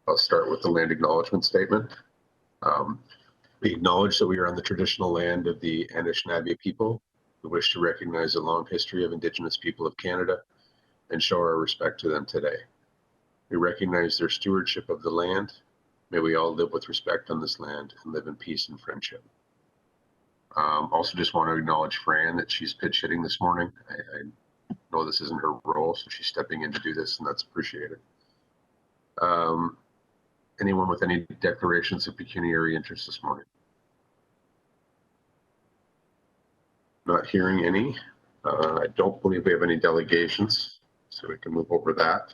I'll start with the land acknowledgement statement. We acknowledge that we are on the traditional land of the Anishinaabe people. We wish to recognize the long history of Indigenous people of Canada and show our respect to them today. We recognize their stewardship of the land. May we all live with respect on this land and live in peace and friendship. Also just want to acknowledge Fran that she's pitch hitting this morning. I know this isn't her role, so she's stepping in to do this, and that's appreciated. Anyone with any declarations of pecuniary interest this morning? Not hearing any. I don't believe we have any delegations, so we can move over that.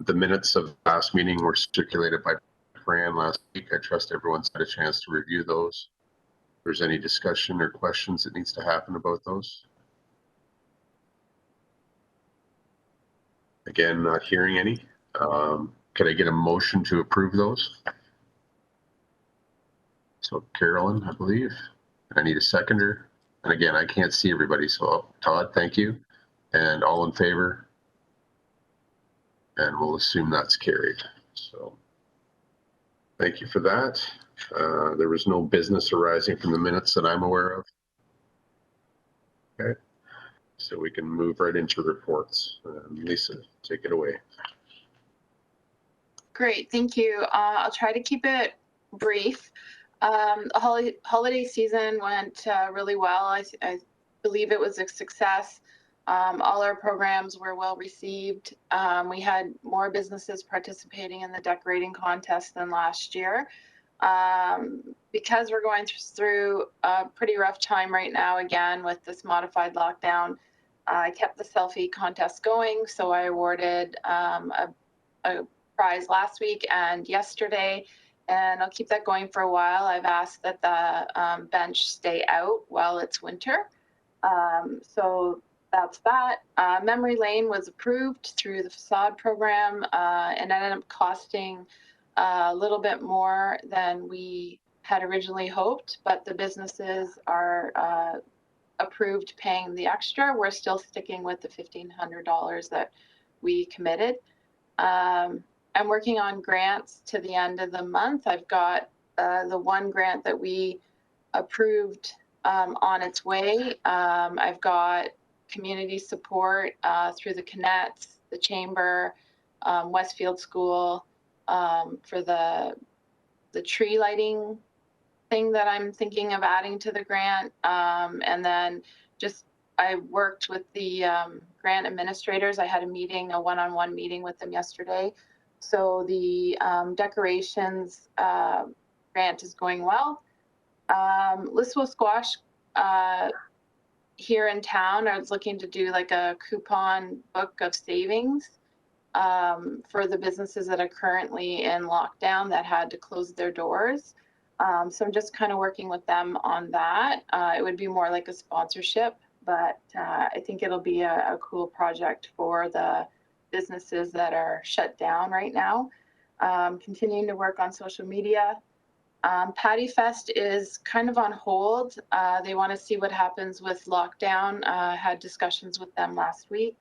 The minutes of the last meeting were circulated by Fran last week. I trust everyone's had a chance to review those. If there's any discussion or questions that needs to happen about those. Again, not hearing any. Could I get a motion to approve those? So Carolyn, I believe. I need a seconder. And again, I can't see everybody. So Todd, thank you. And all in favor? And we'll assume that's carried. So thank you for that. There was no business arising from the minutes that I'm aware of. Okay. So we can move right into reports. Lisa, take it away. Great, thank you. I'll try to keep it brief. The holiday season went really well. I believe it was a success. All our programs were well received. We had more businesses participating in the decorating contest than last year. Because we're going through a pretty rough time right now, again, with this modified lockdown, I kept the selfie contest going. So I awarded a prize last week and yesterday, and I'll keep that going for a while. I've asked that the bench stay out while it's winter. So that's that. Memory Lane was approved through the facade program and ended up costing a little bit more than we had originally hoped, but the businesses are approved paying the extra. We're still sticking with the $1,500 that we committed. I'm working on grants to the end of the month. I've got the one grant that we approved on its way. I've got community support through the Connects, the Chamber, Westfield School for the tree lighting thing that I'm thinking of adding to the grant. And then just I worked with the grant administrators. I had a meeting, a one-on-one meeting with them yesterday. So the decorations grant is going well. Liswo Squash here in town, I was looking to do like a coupon book of savings for the businesses that are currently in lockdown that had to close their doors. So I'm just kind of working with them on that. It would be more like a sponsorship, but I think it'll be a cool project for the businesses that are shut down right now. Continuing to work on social media. Patty Fest is kind of on hold. They want to see what happens with lockdown. Had discussions with them last week.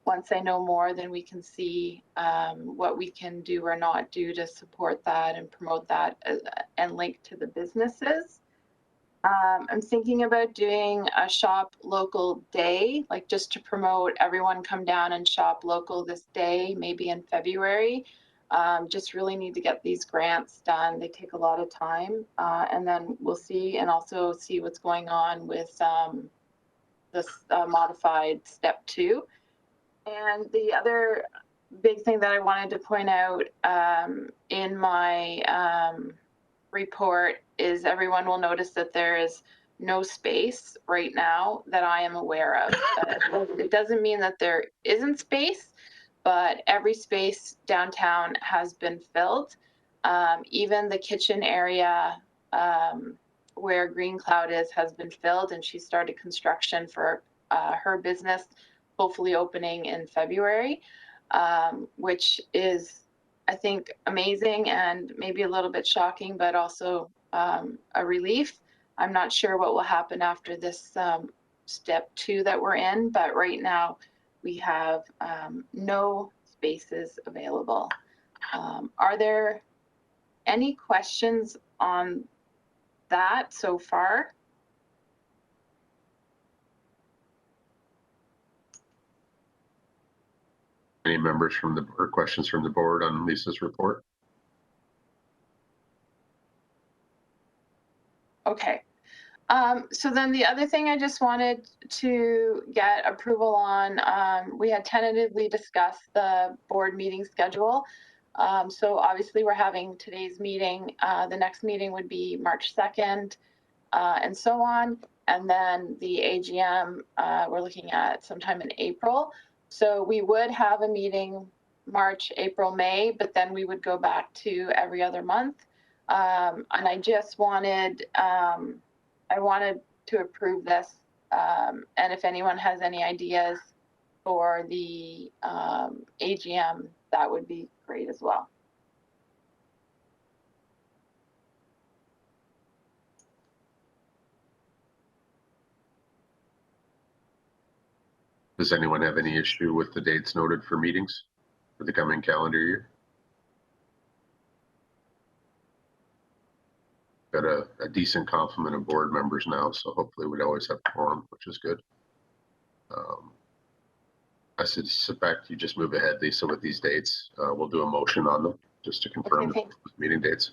Once I know more, then we can see what we can do or not do to support that and promote that and link to the businesses. I'm thinking about doing a shop local day, like just to promote everyone come down and shop local this day, maybe in February. Just really need to get these grants done. They take a lot of time. And then we'll see, and also see what's going on with this modified step 2. And the other big thing that I wanted to point out in my report is everyone will notice that there is no space right now that I am aware of. It doesn't mean that there isn't space, but every space downtown has been filled. Even the kitchen area where Green Cloud is has been filled, and she started construction for her business, hopefully opening in February, which is, I think, amazing and maybe a little bit shocking, but also a relief. I'm not sure what will happen after this step 2 that we're in, but right now we have no spaces available. Are there any questions on that so far? Any members from the, or questions from the board on Lisa's report? Okay. So then the other thing I just wanted to get approval on, we had tentatively discussed the board meeting schedule. So obviously we're having today's meeting. The next meeting would be March 2nd, and so on. And then the AGM, we're looking at sometime in April. So we would have a meeting March, April, May, but then we would go back to every other month. And I just wanted, I wanted to approve this. And if anyone has any ideas for the AGM, that would be great as well. Does anyone have any issue with the dates noted for meetings for the coming calendar year? Got a decent complement of board members now, so hopefully we'd always have quorum, which is good. I suspect you just move ahead, Lisa, with these dates. We'll do a motion on them just to confirm the meeting dates.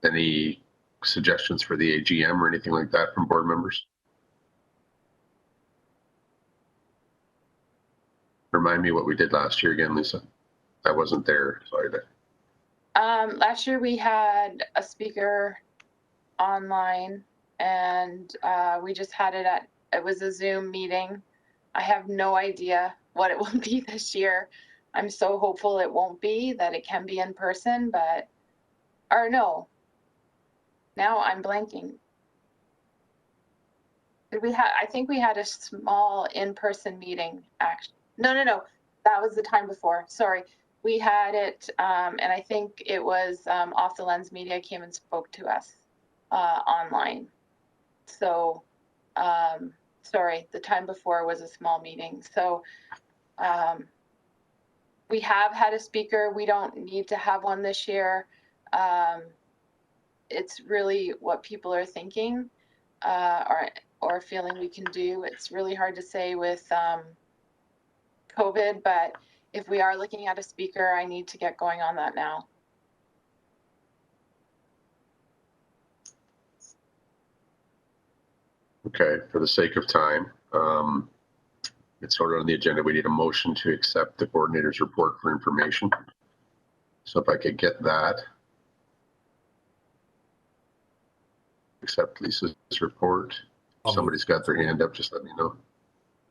Any suggestions for the AGM or anything like that from board members? Remind me what we did last year again, Lisa. I wasn't there, sorry. Last year we had a speaker online, and we just had it at, it was a Zoom meeting. I have no idea what it will be this year. I'm so hopeful it won't be, that it can be in person, but, or no. Now I'm blanking. Did we have, I think we had a small in-person meeting, actually. No, that was the time before, sorry. We had it, and I think it was Off the Lens Media came and spoke to us online. So, sorry, the time before was a small meeting. So we have had a speaker. We don't need to have one this year. It's really what people are thinking or feeling we can do. It's really hard to say with COVID, but if we are looking at a speaker, I need to get going on that now. Okay, for the sake of time, it's sort of on the agenda. We need a motion to accept the coordinator's report for information. So if I could get that. Accept Lisa's report. If somebody's got their hand up, just let me know.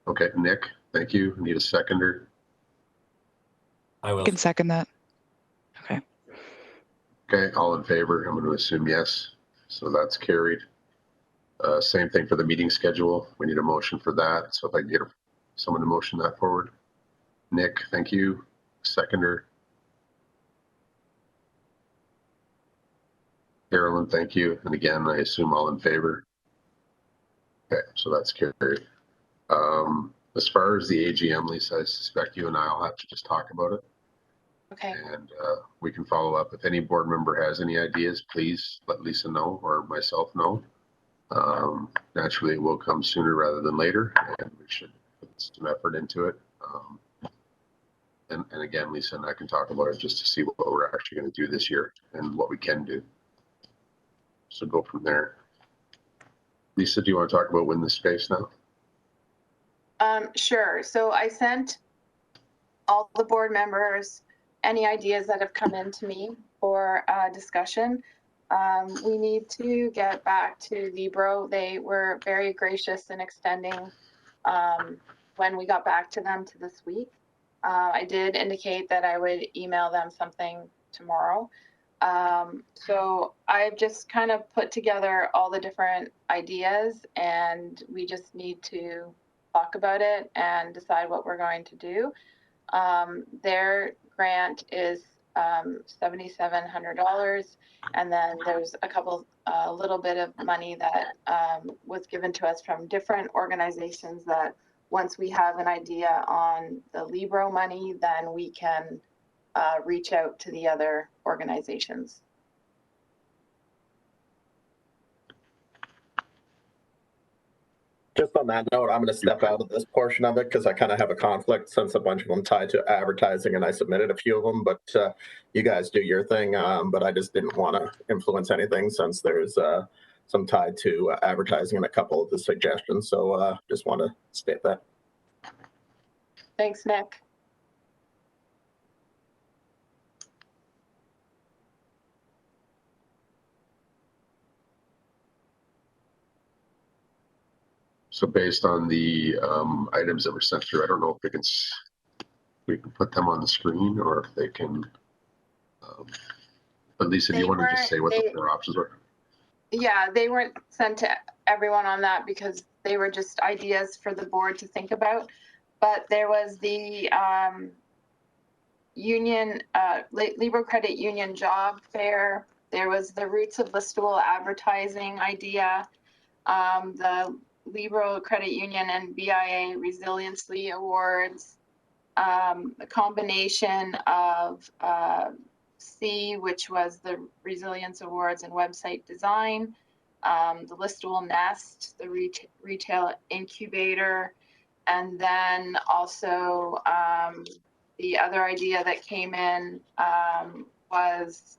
Okay, Nick, thank you. I need a seconder. I will. I can second that. Okay. Okay, all in favor? I'm going to assume yes. So that's carried. Same thing for the meeting schedule. We need a motion for that. So if I can get someone to motion that forward. Nick, thank you. Seconder. Carolyn, thank you. And again, I assume all in favor. Okay, so that's carried. As far as the AGM, Lisa, I suspect you and I will have to just talk about it. Okay. And we can follow up. If any board member has any ideas, please let Lisa know or myself know. Naturally, it will come sooner rather than later, and we should put some effort into it. And again, Lisa and I can talk about it just to see what we're actually going to do this year and what we can do. So go from there. Lisa, do you want to talk about Win the Space now? Sure. So I sent all the board members any ideas that have come in to me for discussion. We need to get back to Libro. They were very gracious in extending when we got back to them to this week. I did indicate that I would email them something tomorrow. So I've just kind of put together all the different ideas, and we just need to talk about it and decide what we're going to do. Their grant is $7,700, and then there's a little bit of money that was given to us from different organizations that once we have an idea on the Libro money, then we can reach out to the other organizations. Just on that note, I'm going to step out of this portion of it because I kind of have a conflict since a bunch of them tied to advertising, and I submitted a few of them. But you guys do your thing. But I just didn't want to influence anything since there's some tied to advertising and a couple of the suggestions. So just want to state that. Thanks, Nick. So based on the items that were sent through, I don't know if we can put them on the screen or if they can, at least if you want to just say what the four options were. Yeah, they weren't sent to everyone on that because they were just ideas for the board to think about. But there was the union, Libro Credit Union job fair. There was the Roots of Listowel advertising idea, the Libro Credit Union and BIA Resiliency Awards, a combination of C, which was the Resilience Awards and website design, the Listowel Nest, the Retail Incubator, and then also the other idea that came in was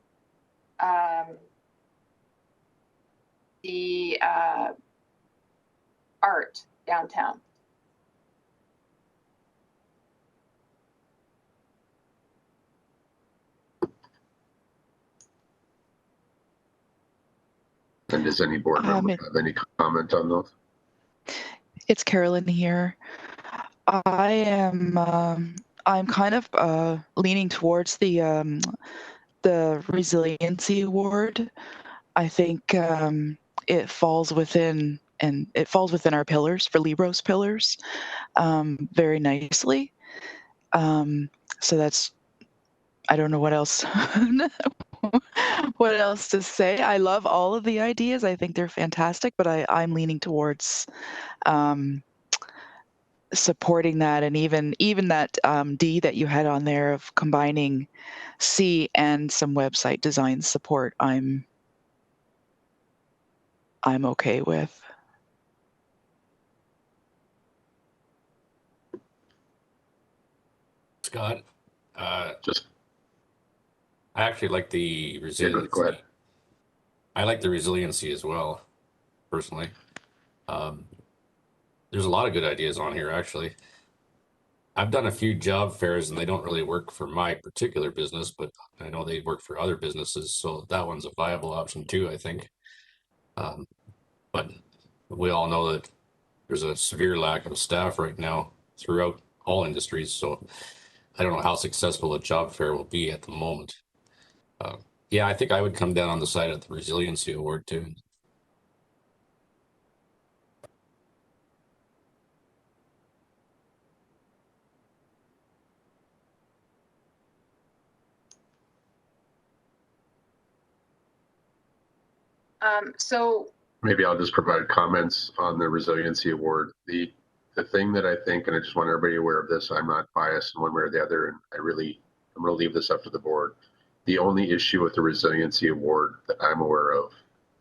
the art downtown. And does any board member have any comment on those? It's Carolyn here. I'm kind of leaning towards the Resiliency Award. I think it falls within our pillars, for Libro's pillars, very nicely. So that's, I don't know what else what else to say. I love all of the ideas. I think they're fantastic, but I'm leaning towards supporting that, and even that D that you had on there of combining C and some website design support, I'm okay with. Scott, Just I actually like the resiliency. go ahead. I like the resiliency as well, personally. There's a lot of good ideas on here, actually. I've done a few job fairs and they don't really work for my particular business, but I know they work for other businesses. So that one's a viable option too, I think. But we all know that there's a severe lack of staff right now throughout all industries. So I don't know how successful a job fair will be at the moment. Yeah, I think I would come down on the side of the Resiliency Award too. So Maybe I'll just provide comments on the Resiliency Award. The thing that I think, and I just want everybody aware of this, I'm not biased in one way or the other, and I'm going to leave this up to the board. The only issue with the Resiliency Award that I'm aware of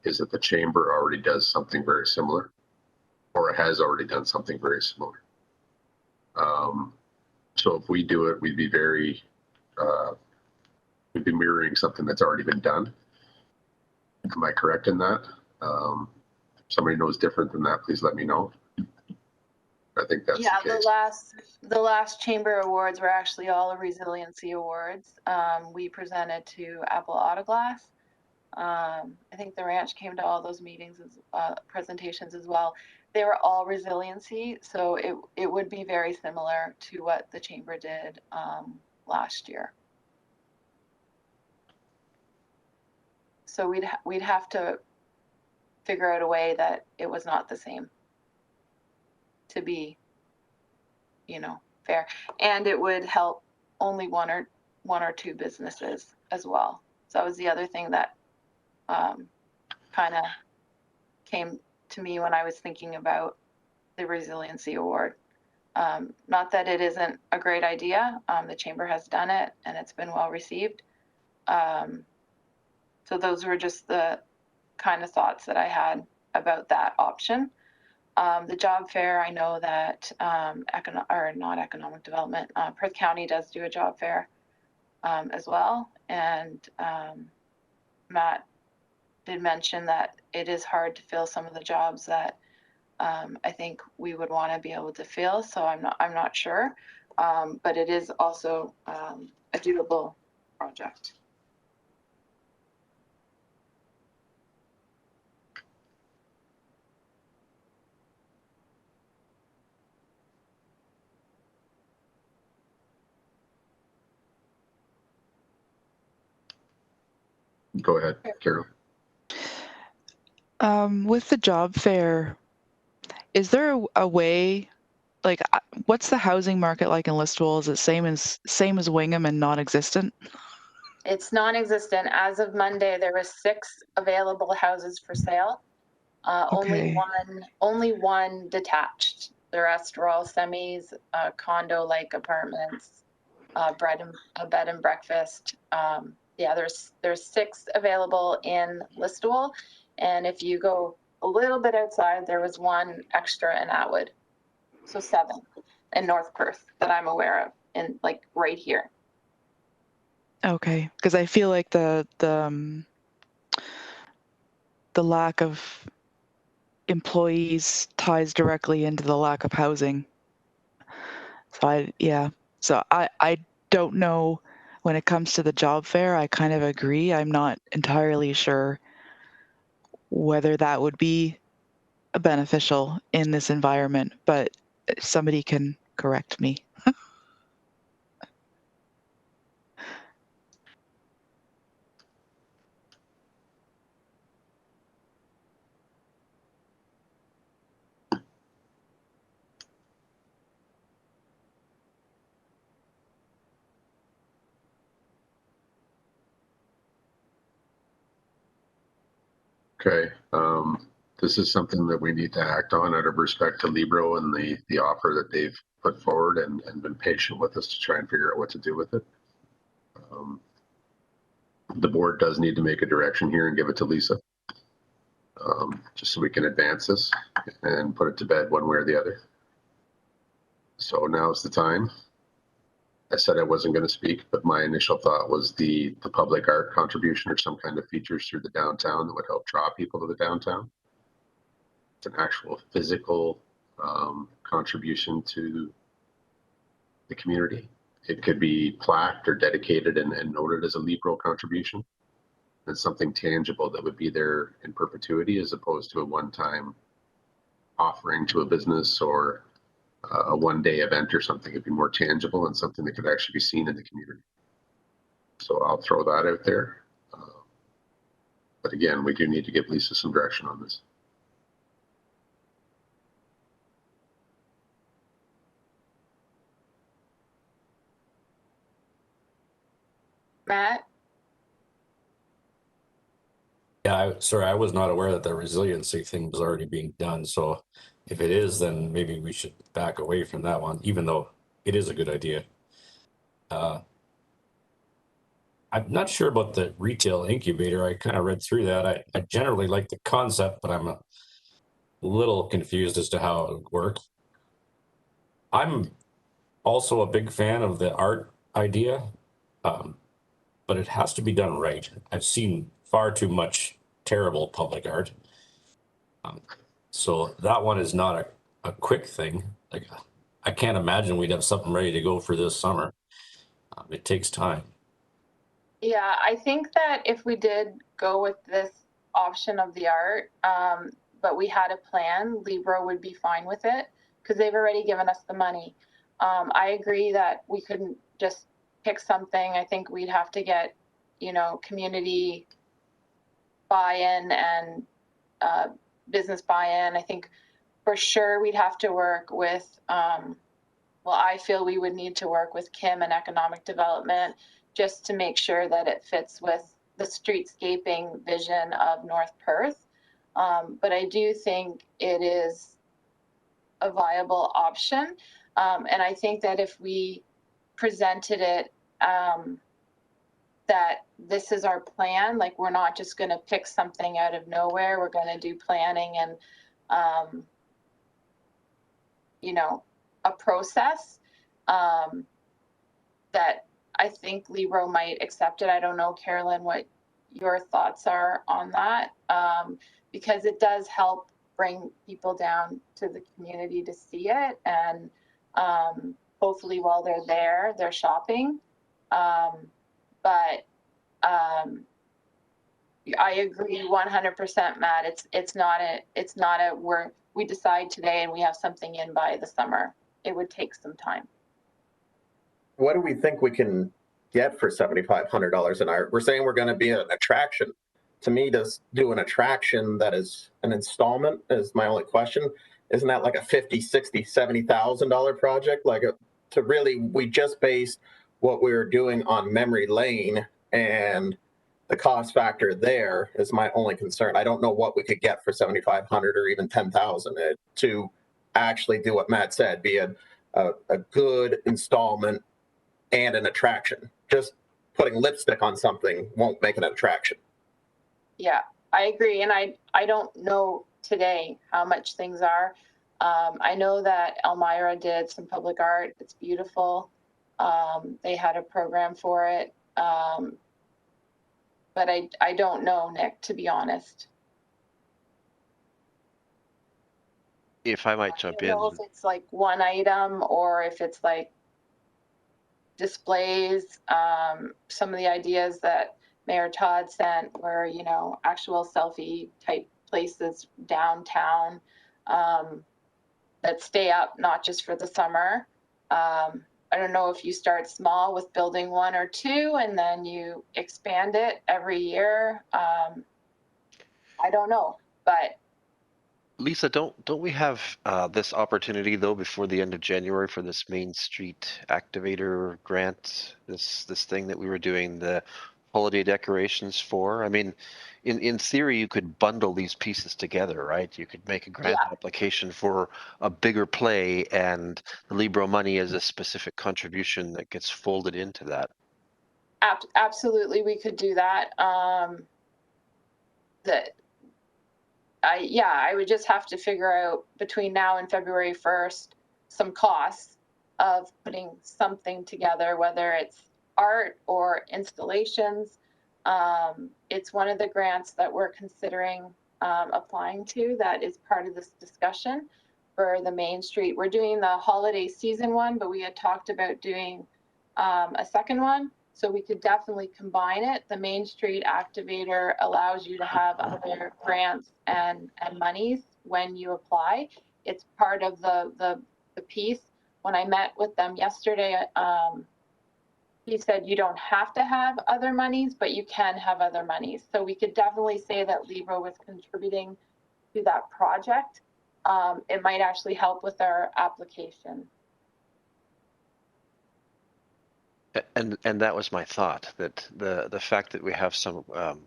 is that the chamber already does something very similar, or it has already done something very similar. So if we do it, we'd be mirroring something that's already been done. Am I correct in that? If somebody knows different than that, please let me know. I think that's yeah, the case. the last chamber awards were actually all Resiliency Awards. We presented to Apple Auto Glass. I think the ranch came to all those meetings presentations as well. They were all resiliency, so it would be very similar to what the chamber did last year. So we'd have to figure out a way that it was not the same to be, fair, and it would help only one or two businesses as well. So that was the other thing that kind of came to me when I was thinking about the Resiliency Award. Not that it isn't a great idea. The chamber has done it and it's been well received. So those were just the kind of thoughts that I had about that option. The job fair, I know that not economic development, Perth County does do a job fair as well. And Matt did mention that it is hard to fill some of the jobs that I think we would want to be able to fill. So I'm not sure, but it is also a doable project. Go ahead, Carol. With the job fair, is there a way, like, what's the housing market like in Listowel? Is it same as Wingham and non-existent? It's non-existent. As of Monday, there was 6 available houses for sale. Okay. Only one detached. The rest were all semis, condo-like apartments, bed and breakfast. Yeah, there's 6 available in Listowel, and if you go a little bit outside, there was 1 extra in Atwood, so 7 in North Perth that I'm aware of, and like right here. Okay, because I feel like the lack of employees ties directly into the lack of housing. So I don't know. When it comes to the job fair, I kind of agree. I'm not entirely sure whether that would be beneficial in this environment, but somebody can correct me. Okay. This is something that we need to act on out of respect to Libro and the offer that they've put forward and been patient with us to try and figure out what to do with it. The board does need to make a direction here and give it to Lisa, just so we can advance this and put it to bed one way or the other. So now's the time. I said I wasn't going to speak, but my initial thought was the public art contribution or some kind of features through the downtown that would help draw people to the downtown. It's an actual physical contribution to the community. It could be plaqued or dedicated and noted as a Libro contribution. And something tangible that would be there in perpetuity as opposed to a one-time offering to a business or a one-day event or something. It'd be more tangible and something that could actually be seen in the community. So I'll throw that out there. But again, we do need to give Lisa some direction on this. Matt? Yeah, sorry, I was not aware that the resiliency thing was already being done. So if it is, then maybe we should back away from that one, even though it is a good idea. I'm not sure about the retail incubator. I kind of read through that. I generally like the concept, but I'm a little confused as to how it would work. I'm also a big fan of the art idea, but it has to be done right. I've seen far too much terrible public art. So that one is not a quick thing. Like, I can't imagine we'd have something ready to go for this summer. It takes time. Yeah, I think that if we did go with this option of the art, but we had a plan, Libro would be fine with it because they've already given us the money. I agree that we couldn't just pick something. I think we'd have to get, community buy-in and business buy-in. I think for sure we'd have to work with, I feel we would need to work with Kim and Economic Development just to make sure that it fits with the streetscaping vision of North Perth. But I do think it is a viable option. And I think that if we presented it, that this is our plan, like we're not just going to pick something out of nowhere, we're going to do planning and, you know, a process, that I think Libro might accept it. I don't know, Carolyn, what your thoughts are on that, because it does help bring people down to the community to see it, and hopefully while they're there, they're shopping. But I agree 100%, Matt. It's not a we decide today and we have something in by the summer. It would take some time. What do we think we can get for $7,500 an hour? We're saying we're going to be an attraction. To me, to do an attraction that is an installment is my only question. Isn't that like a $50,000, $60,000, $70,000 project? We just based what we were doing on Memory Lane, and the cost factor there is my only concern. I don't know what we could get for $7,500 or even $10,000 to actually do what Matt said, be a good installment and an attraction. Just putting lipstick on something won't make an attraction. Yeah, I agree. And I don't know today how much things are. I know that Elmira did some public art. It's beautiful. They had a program for it. But I don't know, Nick, to be honest. If I might jump in. I don't know if it's like one item or if it's like displays. Some of the ideas that Mayor Todd sent were, you know, actual selfie type places downtown that stay up, not just for the summer. I don't know if you start small with building one or two and then you expand it every year. I don't know, but Lisa, don't we have this opportunity though before the end of January for this Main Street Activator grant? This thing that we were doing the holiday decorations for. I mean, in theory, you could bundle these pieces together, right? You could make a grant application for a bigger play, and the Libro money is a specific contribution that gets folded into that. absolutely, we could do that. I would just have to figure out between now and February 1st some costs of putting something together, whether it's art or installations. It's one of the grants that we're considering applying to that is part of this discussion for the Main Street. We're doing the holiday season one, but we had talked about doing a second one. So we could definitely combine it. The Main Street Activator allows you to have other grants and monies when you apply. It's part of the piece. When I met with them yesterday, he said you don't have to have other monies, but you can have other monies. So we could definitely say that Libro was contributing to that project. It might actually help with our application. And that was my thought, that the fact that we have some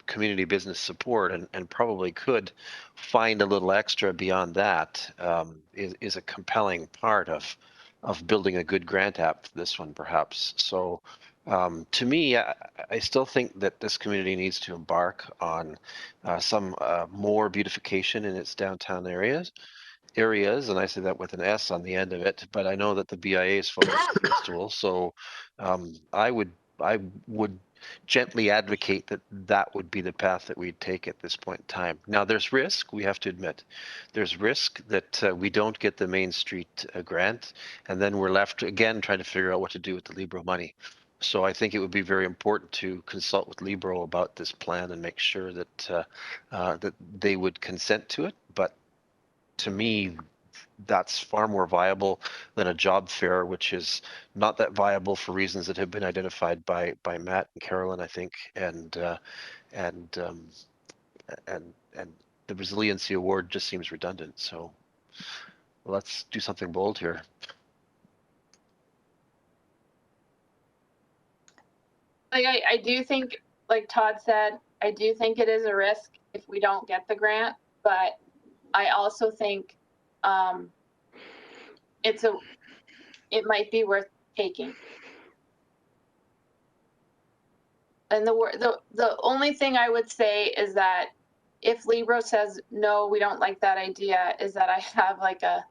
community business support and probably could find a little extra beyond that is a compelling part of building a good grant app for this one, perhaps. So to me, I still think that this community needs to embark on some more beautification in its downtown areas, and I say that with an S on the end of it, but I know that the BIA is focused on Bristol, so I would gently advocate that would be the path that we'd take at this point in time. Now, there's risk, we have to admit. There's risk that we don't get the Main Street grant, and then we're left again trying to figure out what to do with the Libro money. So I think it would be very important to consult with Libro about this plan and make sure that that they would consent to it. But to me, that's far more viable than a job fair, which is not that viable for reasons that have been identified by Matt and Carolyn, I think, and the Resiliency Award just seems redundant. So let's do something bold here. Like I do think, like Todd said, I do think it is a risk if we don't get the grant, but I also think it's it might be worth taking. And the only thing I would say is that if Libro says, no, we don't like that idea, is that I have like a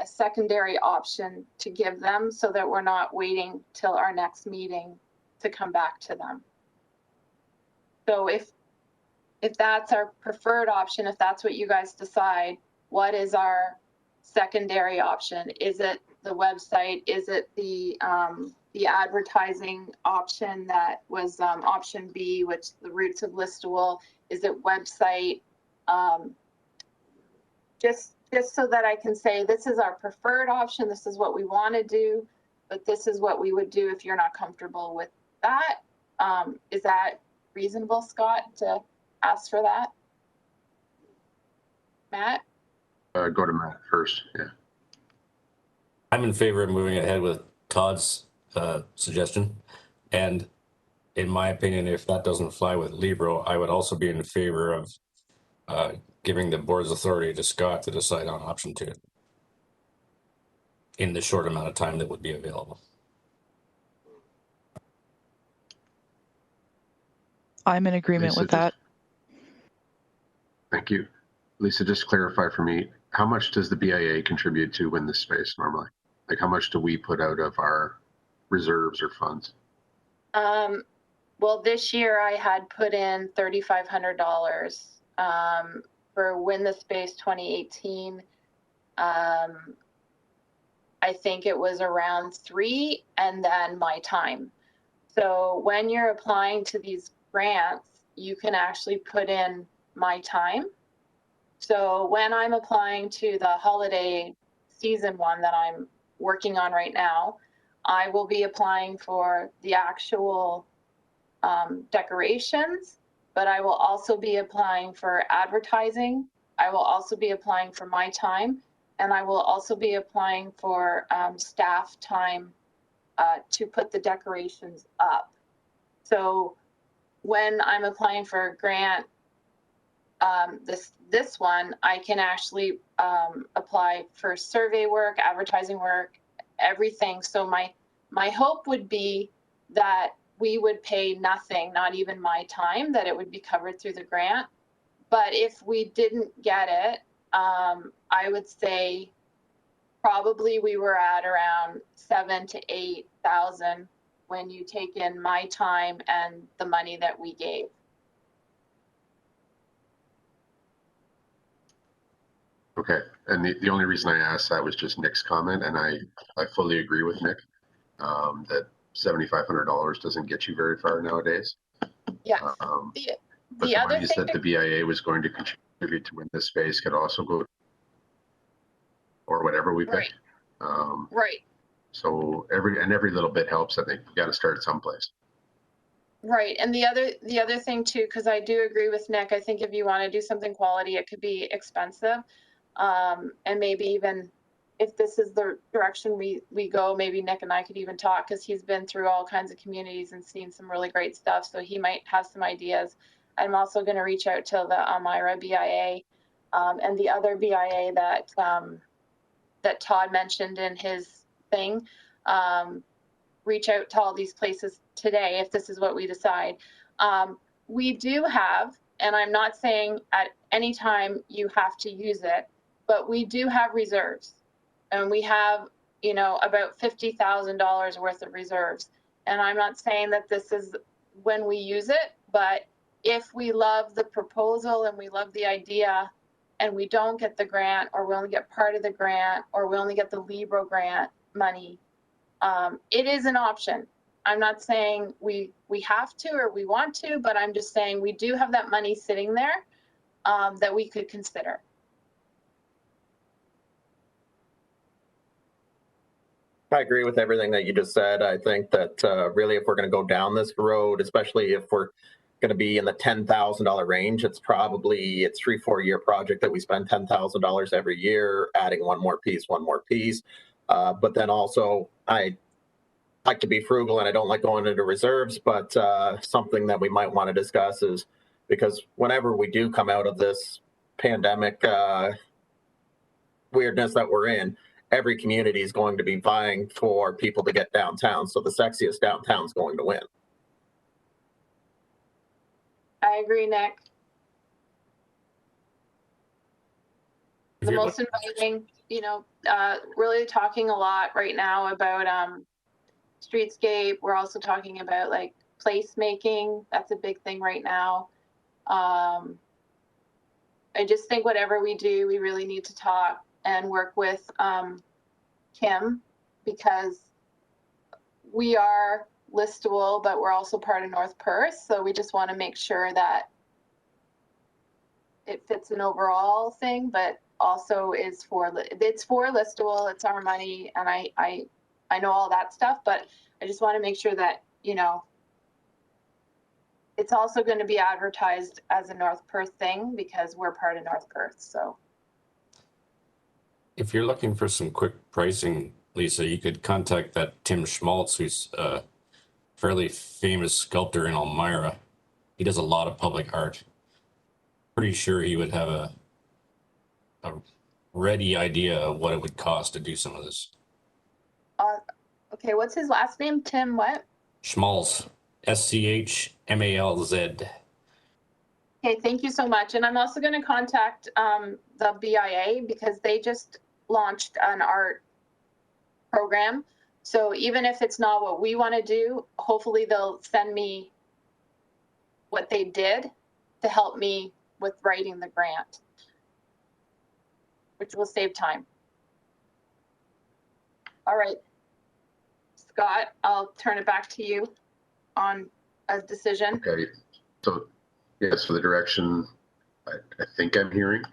secondary option to give them so that we're not waiting till our next meeting to come back to them. So if that's our preferred option, if that's what you guys decide, what is our secondary option? Is it the website? Is it the advertising option that was option B, which the roots of Listowel? Is it website? Just so that I can say this is our preferred option, this is what we want to do, but this is what we would do if you're not comfortable with that. Is that reasonable, Scott, to ask for that? Matt? Go to Matt first. Yeah. I'm in favor of moving ahead with Todd's suggestion. And in my opinion, if that doesn't fly with Libro, I would also be in favor of giving the board's authority to Scott to decide on option 2 in the short amount of time that would be available. I'm in agreement Lisa, with that. Thank you. Lisa, just clarify for me, how much does the BIA contribute to Win This Space normally? Like how much do we put out of our reserves or funds? Well, this year I had put in $3,500 for Win the Space 2018. I think it was around 3, and then my time. So when you're applying to these grants, you can actually put in my time. So when I'm applying to the holiday season one that I'm working on right now, I will be applying for the actual decorations, but I will also be applying for advertising. I will also be applying for my time, and I will also be applying for staff time to put the decorations up. So when I'm applying for a grant, this one, I can actually apply for survey work, advertising work, everything. So my hope would be that we would pay nothing, not even my time, that it would be covered through the grant. But if we didn't get it, I would say probably we were at around 7,000 to 8,000 when you take in my time and the money that we gave. Okay, and the only reason I asked that was just Nick's comment, and I fully agree with Nick that $7,500 doesn't get you very far nowadays. Yeah. But the monies that the BIA was going to contribute to Win This Space could also go, or whatever we pick. Right. So every little bit helps. I think we got to start someplace. Right. And the other thing too, because I do agree with Nick, I think if you want to do something quality, it could be expensive. And maybe even if this is the direction we go, maybe Nick and I could even talk, because he's been through all kinds of communities and seen some really great stuff. So he might have some ideas. I'm also going to reach out to the Elmira BIA and the other BIA that Todd mentioned in his thing. Reach out to all these places today if this is what we decide. We do have, and I'm not saying at any time you have to use it, but we do have reserves, and we have, about $50,000 worth of reserves. And I'm not saying that this is when we use it, but if we love the proposal and we love the idea and we don't get the grant, or we only get part of the grant, or we only get the Libro grant money, it is an option. I'm not saying we have to or we want to, but I'm just saying we do have that money sitting there that we could consider. I agree with everything that you just said. I think that really, if we're going to go down this road, especially if we're going to be in the $10,000 range, it's probably a 3-4 year project that we spend $10,000 every year, adding one more piece. But then also, I like to be frugal and I don't like going into reserves, but something that we might want to discuss is, because whenever we do come out of this pandemic weirdness that we're in, every community is going to be vying for people to get downtown. So the sexiest downtown is going to win. I agree, Nick. If The you're most inviting, really talking a lot right now about streetscape. We're also talking about like placemaking. That's a big thing right now. I just think whatever we do, we really need to talk and work with Kim, because we are listable, but we're also part of North Perth. So we just want to make sure that it fits an overall thing, but also it's for listable. It's our money, and I know all that stuff, but I just want to make sure that it's also going to be advertised as a North Perth thing because we're part of North Perth. So if you're looking for some quick pricing, Lisa, you could contact that Tim Schmaltz, who's a fairly famous sculptor in Elmira. He does a lot of public art. Pretty sure he would have a ready idea of what it would cost to do some of this. okay, what's his last name? Tim what? Schmalz, SCHMALZ. Okay, thank you so much. And I'm also going to contact the BIA because they just launched an art program. So even if it's not what we want to do, hopefully they'll send me what they did to help me with writing the grant, which will save time. All right, Scott, I'll turn it back to you on a decision. Okay, so yes, for the direction I think I'm hearing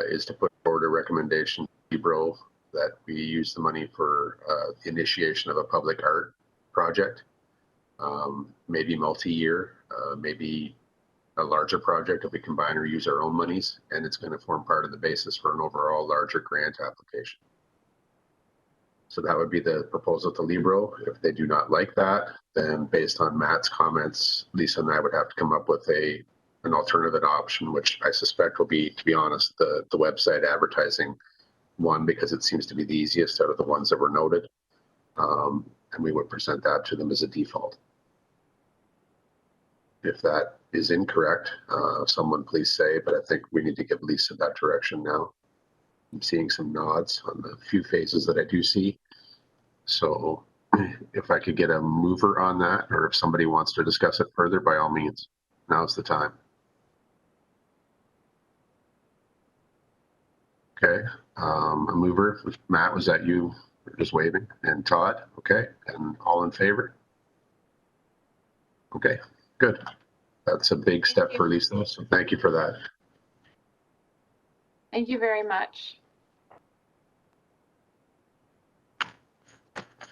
is to put forward a recommendation to Ebro that we use the money for the initiation of a public art project, maybe multi-year, maybe a larger project if we combine or use our own monies, and it's going to form part of the basis for an overall larger grant application. So that would be the proposal to Libro. If they do not like that, then based on Matt's comments, Lisa and I would have to come up with an alternative option, which I suspect will be, to be honest, the website advertising one, because it seems to be the easiest out of the ones that were noted. And we would present that to them as a default. If that is incorrect, someone please say, but I think we need to give Lisa that direction now. I'm seeing some nods on the few phases that I do see. So if I could get a mover on that, or if somebody wants to discuss it further, by all means, now's the time. Okay, a mover. Matt, was that you just waving? And Todd, okay, and all in favor? Okay, good. That's a big step for Lisa, so thank you for that. Thank you very much.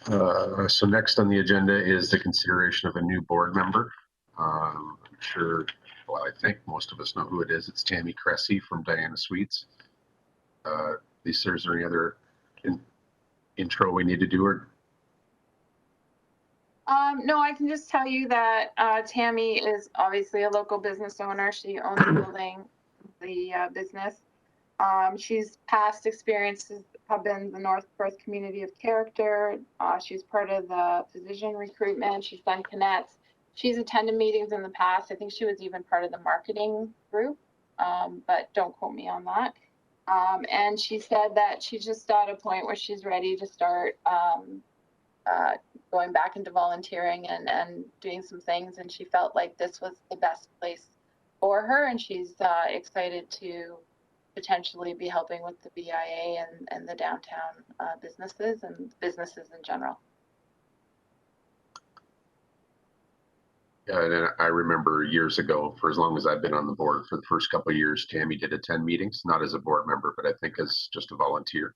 So next on the agenda is the consideration of a new board member. I'm sure, well, I think most of us know who it is. It's Tammy Cressy from Diana Sweets. Lisa, is there any other intro we need to do? Or no, I can just tell you that Tammy is obviously a local business owner. She owns the building, the business. She's past experiences have been the North Perth Community of Character. She's part of the physician recruitment. She's done Connects. She's attended meetings in the past. I think she was even part of the marketing group, but don't quote me on that. And she said that she's just at a point where she's ready to start going back into volunteering and doing some things. And she felt like this was the best place for her. And she's excited to potentially be helping with the BIA and the downtown businesses and businesses in general. Yeah, and I remember years ago, for as long as I've been on the board, for the first couple of years, Tammy did attend meetings, not as a board member, but I think as just a volunteer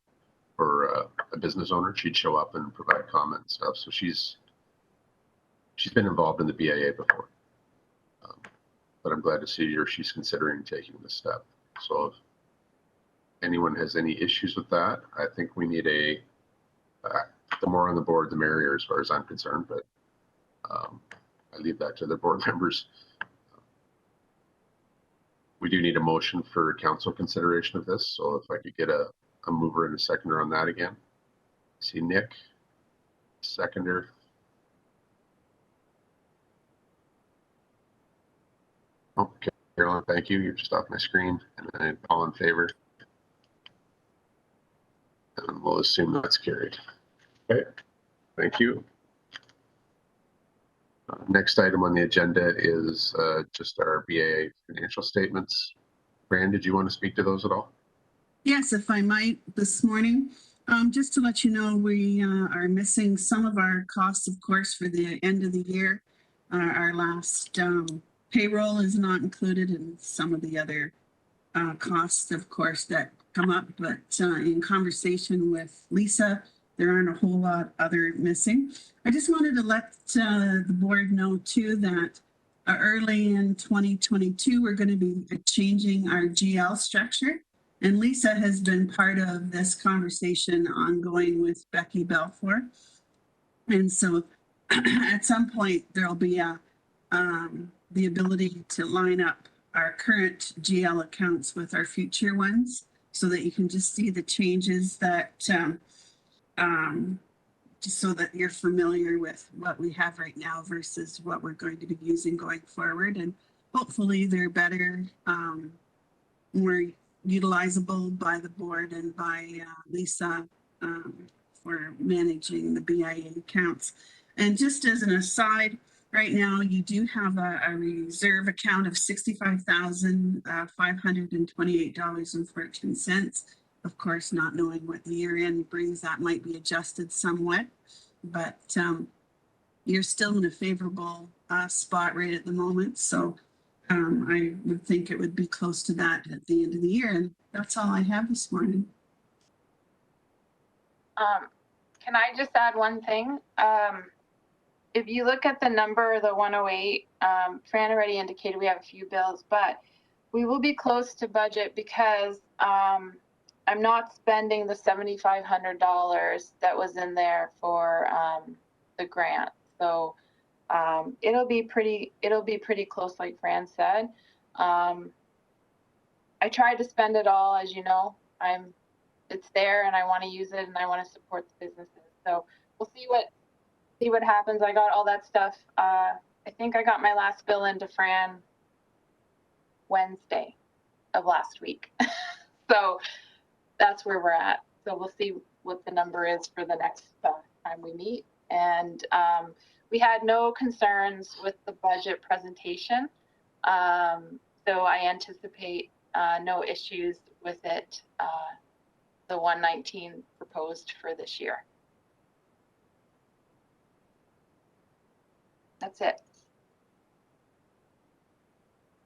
or a business owner. She'd show up and provide comment and stuff. So she's been involved in the BIA before, but I'm glad to see her. She's considering taking this step. So if anyone has any issues with that, I think we need the more on the board, the merrier, as far as I'm concerned. But I leave that to the board members. We do need a motion for council consideration of this. So if I could get a a mover and a seconder on that again. See Nick, seconder. Oh, Carolyn, thank you. You're just off my screen. And then all in favor. And we'll assume that's carried. Okay, thank you. Next item on the agenda is just our BIA financial statements. Fran, did you want to speak to those at all? Yes, if I might, this morning. Just to let you know, we are missing some of our costs, of course, for the end of the year. Our last payroll is not included in some of the other costs, of course, that come up. But in conversation with Lisa, there aren't a whole lot other missing. I just wanted to let the board know, too, that early in 2022, we're going to be changing our GL structure. And Lisa has been part of this conversation ongoing with Becky Balfour. And so at some point, there'll be the ability to line up our current GL accounts with our future ones so that you can just see the changes that, just so that you're familiar with what we have right now versus what we're going to be using going forward. And hopefully they're better, more utilizable by the board and by Lisa for managing the BIA accounts. And just as an aside, right now you do have a reserve account of $65,528.14. Of course, not knowing what the year end brings, that might be adjusted somewhat, but you're still in a favorable spot right at the moment. So I would think it would be close to that at the end of the year. And that's all I have this morning. Can I just add one thing? If you look at the number, the 108, Fran already indicated we have a few bills, but we will be close to budget because I'm not spending the $7,500 that was in there for the grant. So it'll be pretty close, like Fran said. I tried to spend it all, as you know. It's there, and I want to use it, and I want to support the businesses. So we'll see what happens. I got all that stuff. I think I got my last bill into Fran Wednesday of last week. So that's where we're at. So we'll see what the number is for the next time we meet. And we had no concerns with the budget presentation. So I anticipate no issues with it, the 119 proposed for this year. That's it.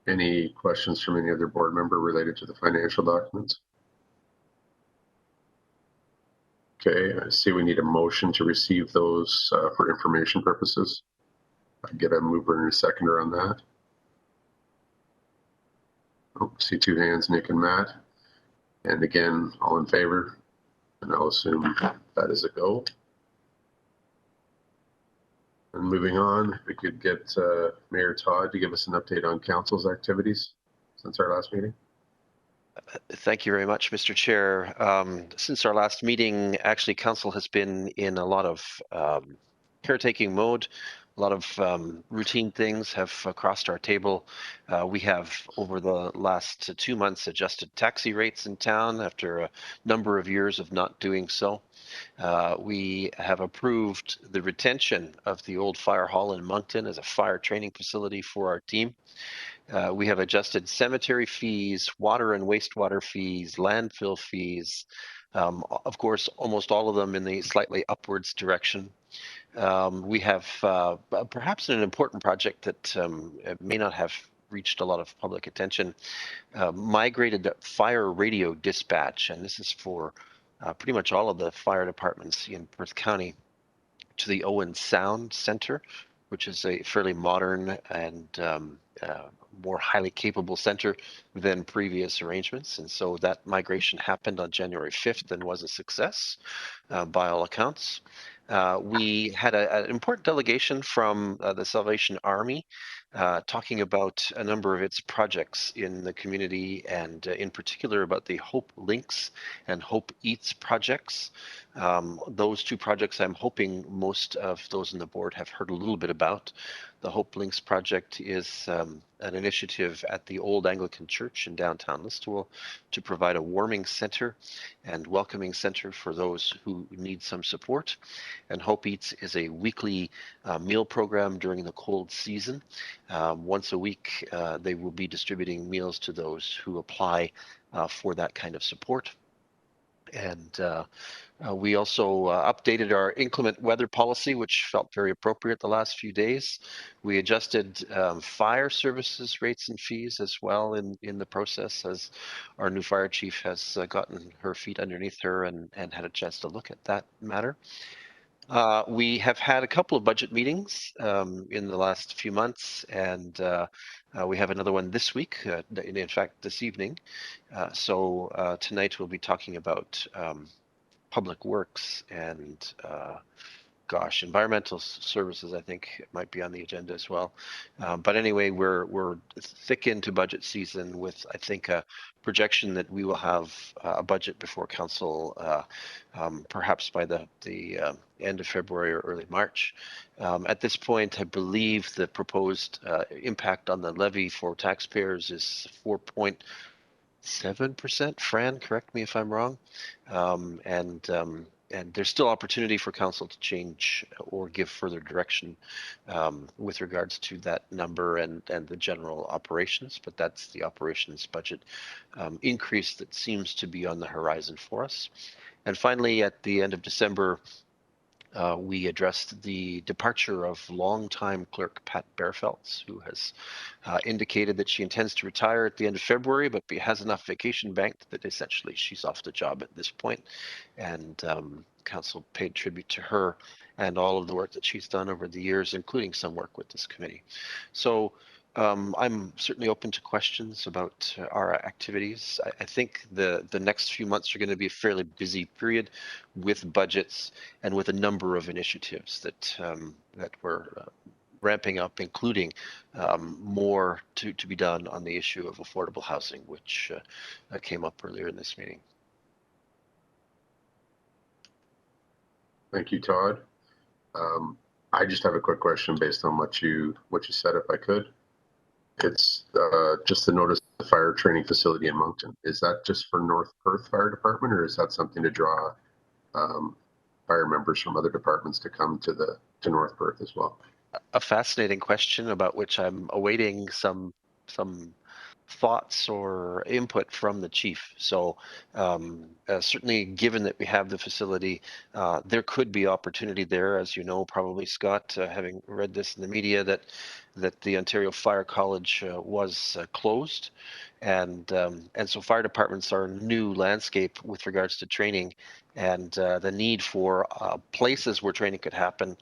Any questions from any other board member related to the financial documents? Okay, I see we need a motion to receive those for information purposes. I get a mover and a seconder on that. Oh, see two hands, Nick and Matt. And again, all in favor? And I'll assume that is a go. And moving on, if we could get Mayor Todd to give us an update on council's activities since our last meeting. Thank you very much, Mr. Chair. Since our last meeting, actually, council has been in a lot of caretaking mode. A lot of routine things have crossed our table. We have, over the last 2 months, adjusted taxi rates in town after a number of years of not doing so. We have approved the retention of the old fire hall in Moncton as a fire training facility for our team. We have adjusted cemetery fees, water and wastewater fees, landfill fees, of course, almost all of them in the slightly upwards direction. We have perhaps an important project that may not have reached a lot of public attention, migrated fire radio dispatch, and this is for pretty much all of the fire departments in Perth County, to the Owen Sound Center, which is a fairly modern and more highly capable center than previous arrangements. And so that migration happened on January 5th and was a success by all accounts. we had an important delegation from the Salvation Army talking about a number of its projects in the community, and in particular about the Hope Links and Hope Eats projects. Those two projects I'm hoping most of those on the board have heard a little bit about. The Hope Links project is an initiative at the Old Anglican Church in downtown Listowel to provide a warming center and welcoming center for those who need some support. And Hope Eats is a weekly meal program during the cold season. Once a week, they will be distributing meals to those who apply for that kind of support. And we also updated our inclement weather policy, which felt very appropriate the last few days. We adjusted fire services rates and fees as well in the process, as our new fire chief has gotten her feet underneath her and had a chance to look at that matter. We have had a couple of budget meetings in the last few months, and we have another one this week, in fact, this evening. So tonight we'll be talking about public works and gosh, environmental services, I think, might be on the agenda as well. But anyway, we're thick into budget season with, I think, a projection that we will have a budget before council perhaps by the end of February or early March. At this point, I believe the proposed impact on the levy for taxpayers is 4.7%. Fran, correct me if I'm wrong. And there's still opportunity for council to change or give further direction with regards to that number and the general operations, but that's the operations budget increase that seems to be on the horizon for us. And finally, at the end of December, we addressed the departure of longtime clerk Pat Berfeltz, who has indicated that she intends to retire at the end of February, but has enough vacation banked that essentially she's off the job at this point. And council paid tribute to her and all of the work that she's done over the years, including some work with this committee. So I'm certainly open to questions about our activities. I think the next few months are going to be a fairly busy period with budgets and with a number of initiatives that we're ramping up, including more to be done on the issue of affordable housing, which came up earlier in this meeting. Thank you, Todd. I just have a quick question based on what you said, if I could. It's just to notice the fire training facility in Moncton. Is that just for North Perth Fire Department, or is that something to draw fire members from other departments to come to North Perth as well? A fascinating question about which I'm awaiting some thoughts or input from the chief. So certainly, given that we have the facility, there could be opportunity there, as you know, probably, Scott, having read this in the media, that the Ontario Fire College was closed, and so fire departments are a new landscape with regards to training, and the need for places where training could happen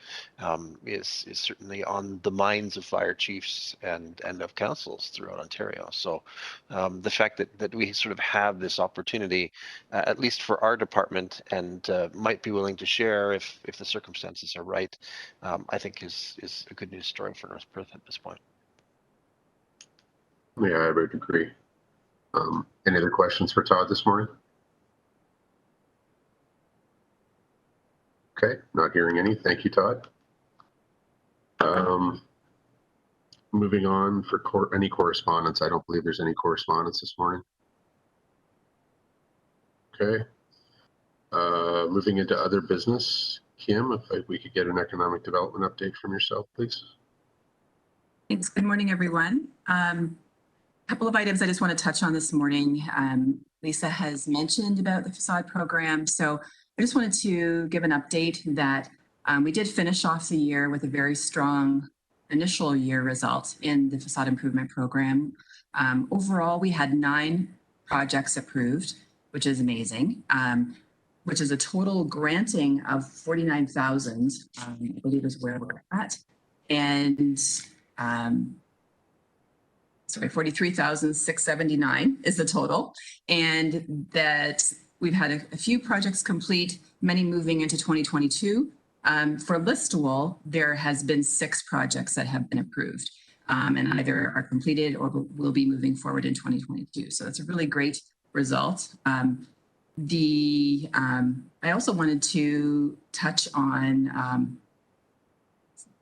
is certainly on the minds of fire chiefs and of councils throughout Ontario. So the fact that we sort of have this opportunity, at least for our department, and might be willing to share if the circumstances are right, I think is a good news story for North Perth at this point. Yeah, I would agree. Any other questions for Todd this morning? Okay, not hearing any. Thank you, Todd. Moving on for any correspondence. I don't believe there's any correspondence this morning. Okay. Moving into other business. Kim, if we could get an economic development update from yourself, please. Thanks. Good morning, everyone. A couple of items I just want to touch on this morning. Lisa has mentioned about the facade program, so I just wanted to give an update that we did finish off the year with a very strong initial year result in the facade improvement program. Overall, we had 9 projects approved, which is amazing, which is a total granting of 49,000, I believe is where we're at. And sorry, 43,679 is the total. And that we've had a few projects complete, many moving into 2022. For Listowel, there has been 6 projects that have been approved and either are completed or will be moving forward in 2022. So that's a really great result. I also wanted to touch on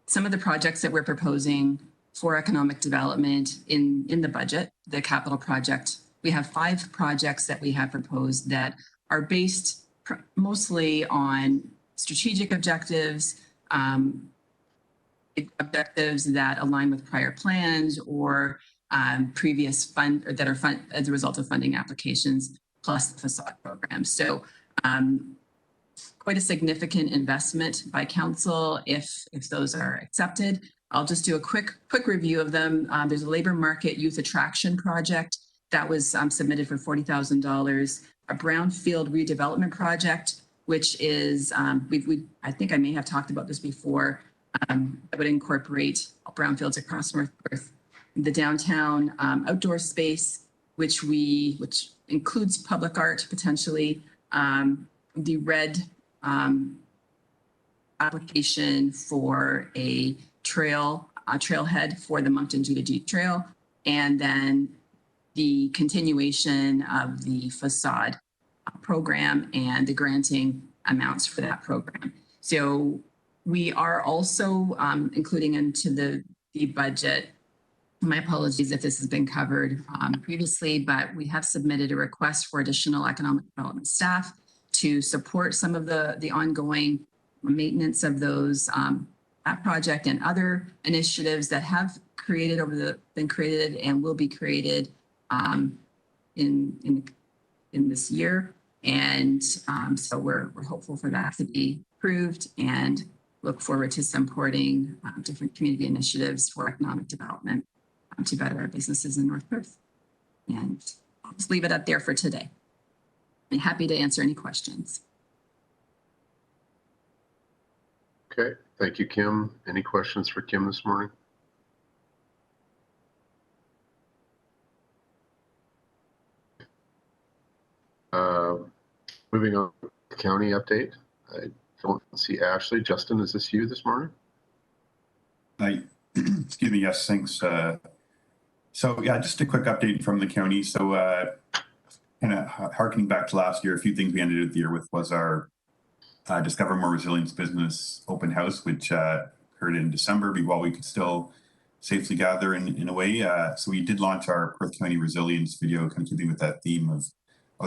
some of the projects that we're proposing for economic development in the budget, the capital project. We have 5 projects that we have proposed that are based mostly on strategic objectives, objectives that align with prior plans or previous fund or that are fund as a result of funding applications plus the facade program. So quite a significant investment by council if those are accepted. I'll just do a quick review of them. There's a labor market youth attraction project that was submitted for $40,000. A brownfield redevelopment project, which is I think I may have talked about this before. That would incorporate brownfields across North Perth, the downtown outdoor space, which includes public art potentially, the red application for a trailhead for the Moncton Judah Jeep Trail, and then the continuation of the facade program and the granting amounts for that program. So we are also including into the budget, my apologies if this has been covered previously, but we have submitted a request for additional economic development staff to support some of the ongoing maintenance of those that project and other initiatives that have been created and will be created in this year. And so we're hopeful for that to be approved and look forward to supporting different community initiatives for economic development to better our businesses in North Perth. And I'll just leave it up there for today. I'm happy to answer any questions. Okay, thank you, Kim. Any questions for Kim this morning? Moving on to the county update. I don't see Ashley. Justin, is this you this morning? Excuse me. Yes, thanks. So yeah, just a quick update from the county. So kind of harkening back to last year, a few things we ended the year with was our Discover More Resilience business open house, which occurred in December while we could still safely gather in a way. So we did launch our Perth County Resilience video, kind of keeping with that theme of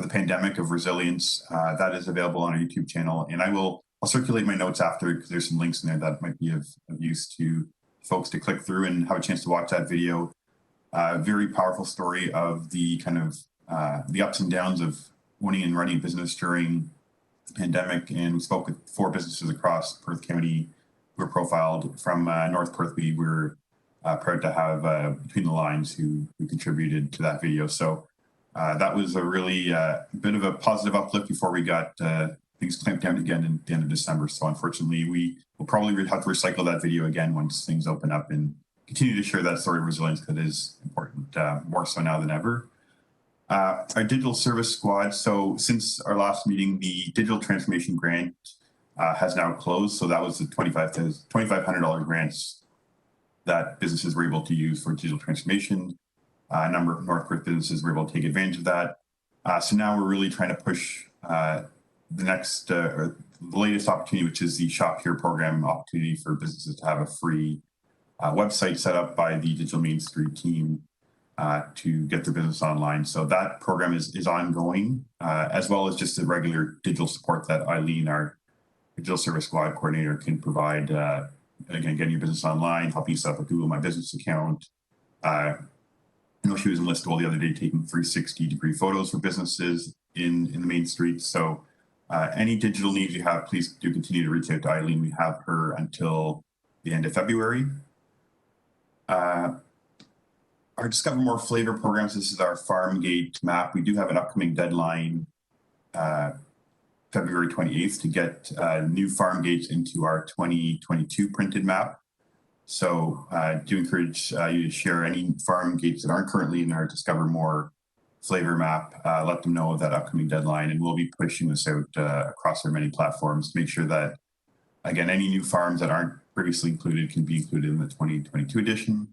the pandemic of resilience. That is available on our YouTube channel, and I'll circulate my notes after because there's some links in there that might be of use to folks to click through and have a chance to watch that video. Very powerful story of the kind of the ups and downs of owning and running a business during the pandemic, and we spoke with 4 businesses across Perth County who were profiled. From North Perth, we were proud to have Between the Lines who contributed to that video. So that was a really bit of a positive uplift before we got things clamped down again in the end of December. So unfortunately, we will probably have to recycle that video again once things open up and continue to share that story of resilience because it is important, more so now than ever. Our digital service squad. So since our last meeting, the digital transformation grant has now closed. So that was the $2,500 grants that businesses were able to use for digital transformation. A number of North Perth businesses were able to take advantage of that. So now we're really trying to push the next, or the latest opportunity, which is the Shop Here program opportunity for businesses to have a free website set up by the Digital Main Street team to get their business online. So that program is ongoing, as well as just the regular digital support that Eileen, our digital service squad coordinator, can provide. Again, getting your business online, helping you set up a Google My Business account. I know she was in Listowel the other day taking 360-degree photos for businesses in the main street. So any digital needs you have, please do continue to reach out to Eileen. We have her until the end of February. Our Discover More Flavor programs, this is our farm gate map. We do have an upcoming deadline, February 28th, to get new farm gates into our 2022 printed map. So I do encourage you to share any farm gates that aren't currently in our Discover More flavor map. Let them know of that upcoming deadline, and we'll be pushing this out across our many platforms to make sure that Again, any new farms that aren't previously included can be included in the 2022 edition.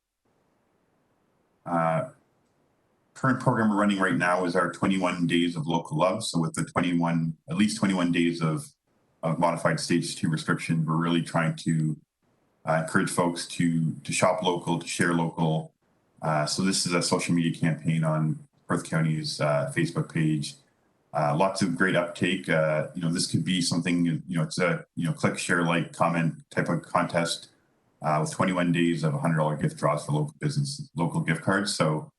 Current program we're running right now is our 21 days of local love. So with the at least 21 days of modified stage 2 restriction, we're really trying to encourage folks to shop local, to share local. So this is a social media campaign on Perth County's Facebook page. Lots of great uptake. This could be something, it's a, click, share, like, comment type of contest with 21 days of $100 gift draws for local business, local gift cards. So,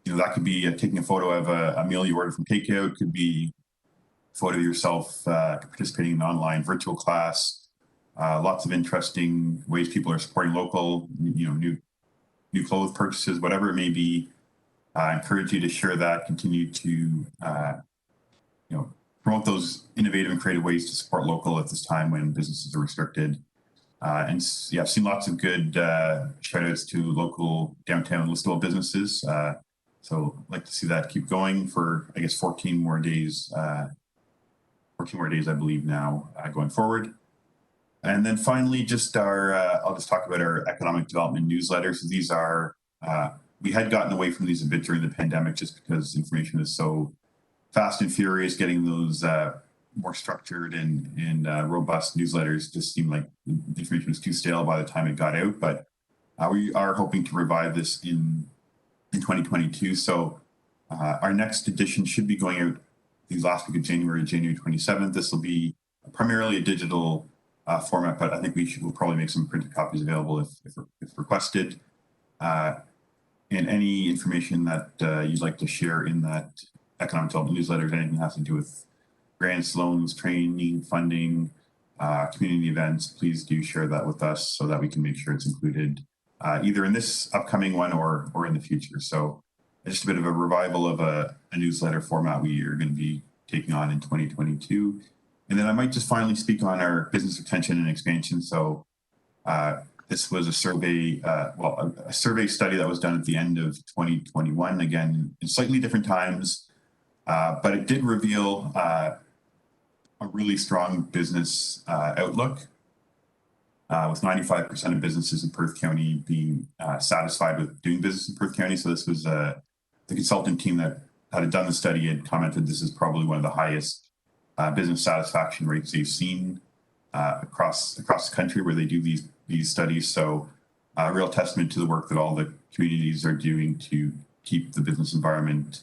that could be taking a photo of a meal you ordered from takeout, could be a photo of yourself participating in an online virtual class. Lots of interesting ways people are supporting local, new clothes purchases, whatever it may be. I encourage you to share that, continue to promote those innovative and creative ways to support local at this time when businesses are restricted. I've seen lots of good shout outs to local downtown listable businesses. So I'd like to see that keep going for, I guess, 14 more days, I believe now, going forward. And then finally, just I'll just talk about our economic development newsletters. So these are, we had gotten away from these a bit during the pandemic just because information is so fast and furious. Getting those more structured and robust newsletters just seemed like the information was too stale by the time it got out. But we are hoping to revive this in 2022. So our next edition should be going out the last week of January 27th. This will be primarily a digital format, but I think we'll probably make some printed copies available if requested. And any information that you'd like to share in that economic development newsletter, anything that has to do with grants, loans, training, funding, community events, please do share that with us so that we can make sure it's included either in this upcoming one or in the future. So just a bit of a revival of a newsletter format we are going to be taking on in 2022. And then I might just finally speak on our business retention and expansion. So this was a survey, a survey study that was done at the end of 2021, again, in slightly different times, but it did reveal a really strong business outlook, with 95% of businesses in Perth County being satisfied with doing business in Perth County. So this was the consultant team that had done the study had commented this is probably one of the highest business satisfaction rates they've seen across the country where they do these studies. So a real testament to the work that all the communities are doing to keep the business environment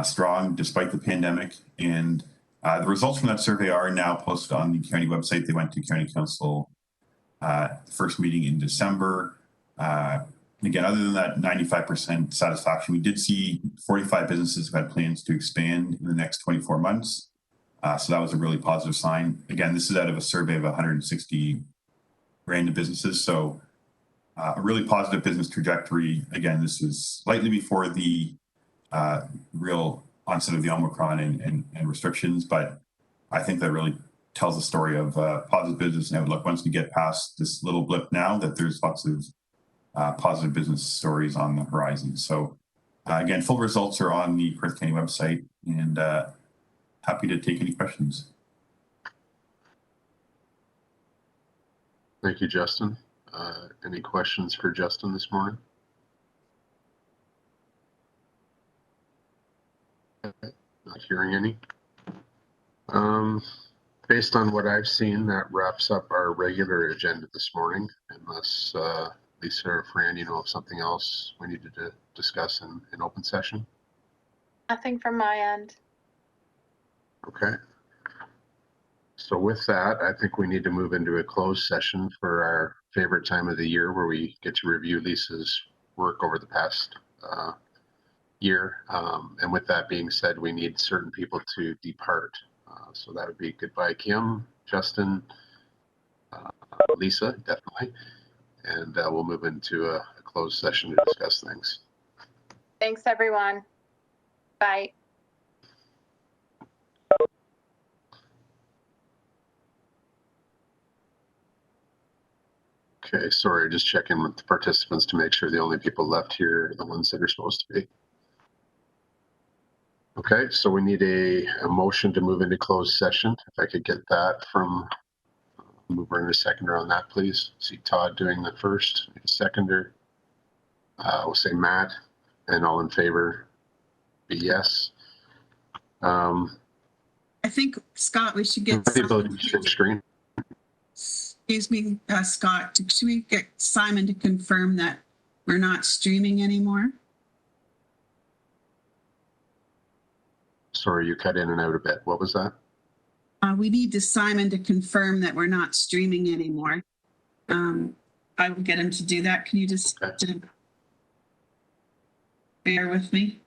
strong despite the pandemic. And the results from that survey are now posted on the county website. They went to County Council first meeting in December. Again, other than that 95% satisfaction, we did see 45 businesses who had plans to expand in the next 24 months. So that was a really positive sign. Again, this is out of a survey of 160 random businesses. So a really positive business trajectory. Again, this is slightly before the real onset of the Omicron and restrictions, but I think that really tells a story of positive business outlook. Once we get past this little blip now, that there's lots of positive business stories on the horizon. So again, full results are on the Perth County website, and happy to take any questions. Thank you, Justin. Any questions for Justin this morning? Not hearing any. Based on what I've seen, that wraps up our regular agenda this morning, unless Lisa or Fran, you know of something else we needed to discuss in open session? Nothing from my end. Okay. So with that, I think we need to move into a closed session for our favorite time of the year, where we get to review Lisa's work over the past year. And with that being said, we need certain people to depart. So that would be goodbye, Kim, Justin, Lisa, definitely. And we'll move into a closed session to discuss things. Thanks, everyone. Bye. Okay, sorry, just checking with the participants to make sure the only people left here are the ones that are supposed to be. Okay, so we need a motion to move into closed session. If I could get that from Move on to seconder on that, please. See Todd doing the first, seconder. We'll say Matt, and all in favor be yes. I think, Scott, we should get The ability to share screen. excuse me, Scott, should we get Simon to confirm that we're not streaming anymore? Sorry, you cut in and out a bit. What was that? We need Simon to confirm that we're not streaming anymore. I will get him to do that. Can you just bear with me?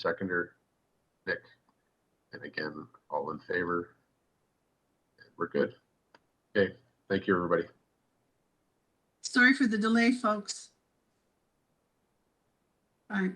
seconder, Nick. And again, all in favor. We're good. Okay, thank you, everybody. Sorry for the delay, folks. Bye.